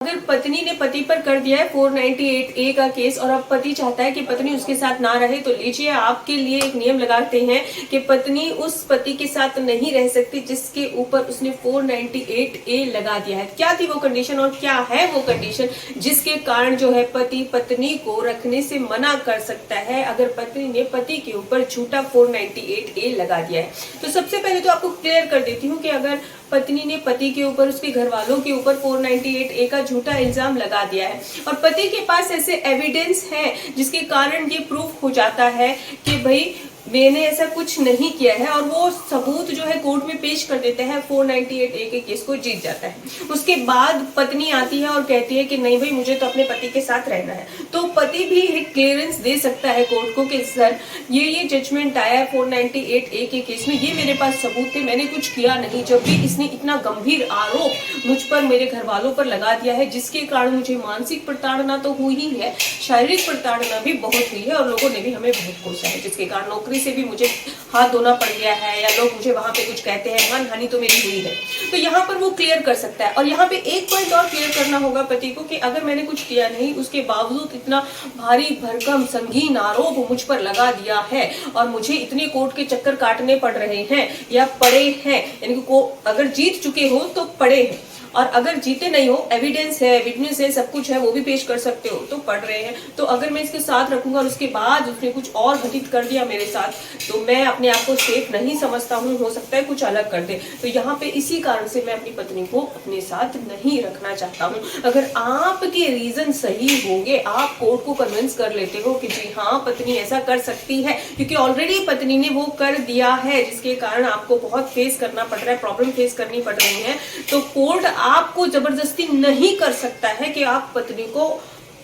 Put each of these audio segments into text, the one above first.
अगर पत्नी ने पति पर कर दिया है 498A का केस और अब पति चाहता है कि पत्नी उसके साथ ना रहे, तो लीजिए आपके लिए एक नियम लगाते हैं कि पत्नी उस पति के साथ नहीं रह सकती जिसके ऊपर उसने 498A लगा दिया है। क्या थी वो कंडीशन और क्या है वो कंडीशन जिसके कारण जो है पति पत्नी को रखने से मना कर सकता है अगर पत्नी ने पति के ऊपर झूठा 498A लगा दिया है। तो सबसे पहले तो आपको क्लियर कर देती हूँ कि अगर पत्नी ने पति के ऊपर, उसके घर वालों के ऊपर 498A का झूठा इल्जाम लगा दिया है और पति के पास ऐसे एविडेंस है जिसके कारण ये प्रूफ हो जाता है कि भाई मैंने ऐसा कुछ नहीं किया है और वो सबूत जो है कोर्ट में पेश कर देते हैं, 498A के केस को जीत जाता है। उसके बाद पत्नी आती है और कहती है कि नहीं भाई मुझे तो अपने पति के साथ रहना है, तो पति भी एक क्लियरेंस दे सकता है कोर्ट को कि सर ये जजमेंट आया है 498A के केस में, ये मेरे पास सबूत थे, मैंने कुछ किया नहीं। जब भी इसने इतना गंभीर आरोप मुझ पर, मेरे घर वालों पर लगा दिया है जिसके कारण मुझे मानसिक प्रताड़ना तो हुई ही है, शारीरिक प्रताड़ना भी बहुत हुई है और लोगों ने भी हमें बहुत कोसा है, जिसके कारण नौकरी से भी मुझे हाथ धोना पड़ गया है या लोग मुझे वहां पे कुछ कहते हैं, मानहानि तो मेरी हुई है। तो यहाँ पर वो क्लियर कर सकता है। और यहाँ पे एक पॉइंट और क्लियर करना होगा पति को कि अगर मैंने कुछ किया नहीं, उसके बावजूद इतना भारी भरकम संगीन आरोप मुझ पर लगा दिया है और मुझे इतने कोर्ट के चक्कर काटने पड़ रहे हैं या पड़े हैं, यानी कि अगर जीत चुके हो तो पड़े हैं और अगर जीते नहीं हो, एविडेंस है, विटनेस है, सब कुछ है, वो भी पेश कर सकते हो, तो पढ़ रहे हैं। तो अगर मैं इसके साथ रखूंगा और उसके बाद उसने कुछ और घटित कर दिया मेरे साथ, तो मैं अपने आप को सेफ नहीं समझता हूँ, हो सकता है कुछ अलग कर दे। तो यहाँ पे इसी कारण से मैं अपनी पत्नी को अपने साथ नहीं रखना चाहता हूँ। अगर आपके रीजन सही होंगे, आप कोर्ट को कन्विंस कर लेते हो कि जी हाँ पत्नी ऐसा कर सकती है, क्योंकि ऑलरेडी पत्नी ने वो कर दिया है जिसके कारण आपको बहुत फेस करना पड़ रहा है, प्रॉब्लम फेस करनी पड़ रही है, तो कोर्ट आपको जबरदस्ती नहीं कर सकता है कि आप पत्नी को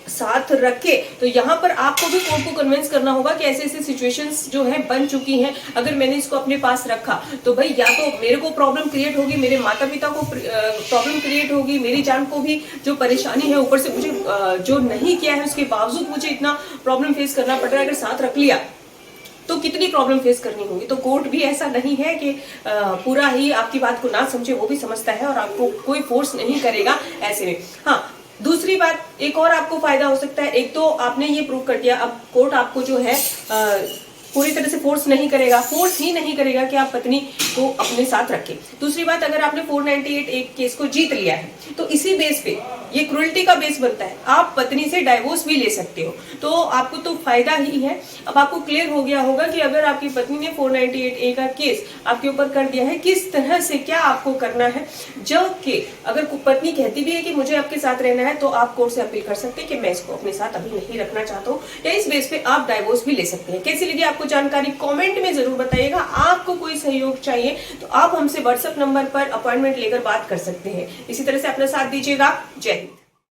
साथ रखे। तो यहाँ पर आपको भी कोर्ट को कन्विंस करना होगा कि ऐसे ऐसे सिचुएशंस जो है बन चुकी हैं, अगर मैंने इसको अपने पास रखा तो भाई या तो मेरे को प्रॉब्लम क्रिएट होगी, मेरे माता पिता को प्रॉब्लम क्रिएट होगी, मेरी जान को भी जो परेशानी है, ऊपर से मुझे जो नहीं किया है उसके बावजूद मुझे इतना प्रॉब्लम फेस करना पड़ रहा है। अगर साथ रख लिया तो कितनी प्रॉब्लम फेस करनी होगी। तो कोर्ट भी ऐसा नहीं है कि पूरा ही आपकी बात को ना समझे, वो भी समझता है और आपको कोई फोर्स नहीं करेगा ऐसे में। हाँ, दूसरी बात, एक और आपको फायदा हो सकता है। एक तो आपने ये प्रूव कर दिया, अब कोर्ट आपको जो है पूरी तरह से फोर्स नहीं करेगा, फोर्स ही नहीं करेगा कि आप पत्नी को अपने साथ रखें। दूसरी बात, अगर आपने 498 केस को जीत लिया है तो इसी बेस पे ये क्रूरल्टी का बेस बनता है, आप पत्नी से डाइवोर्स भी ले सकते हो, तो आपको तो फायदा ही है। अब आपको क्लियर हो गया होगा कि अगर आपकी पत्नी ने 498A का केस आपके ऊपर कर दिया है, किस तरह से क्या आपको करना है। जबकि अगर पत्नी कहती भी है कि मुझे आपके साथ रहना है, तो आप कोर्ट से अपील कर सकते हैं कि मैं इसको अपने साथ अभी नहीं रखना चाहता हूँ, या इस बेस पे आप डाइवोर्स भी ले सकते हैं। कैसी लगी आपको जानकारी कमेंट में जरूर बताइएगा। आपको कोई सहयोग चाहिए तो आप हमसे व्हाट्सएप नंबर पर अपॉइंटमेंट लेकर बात कर सकते हैं। इसी तरह से अपना साथ दीजिएगा। जय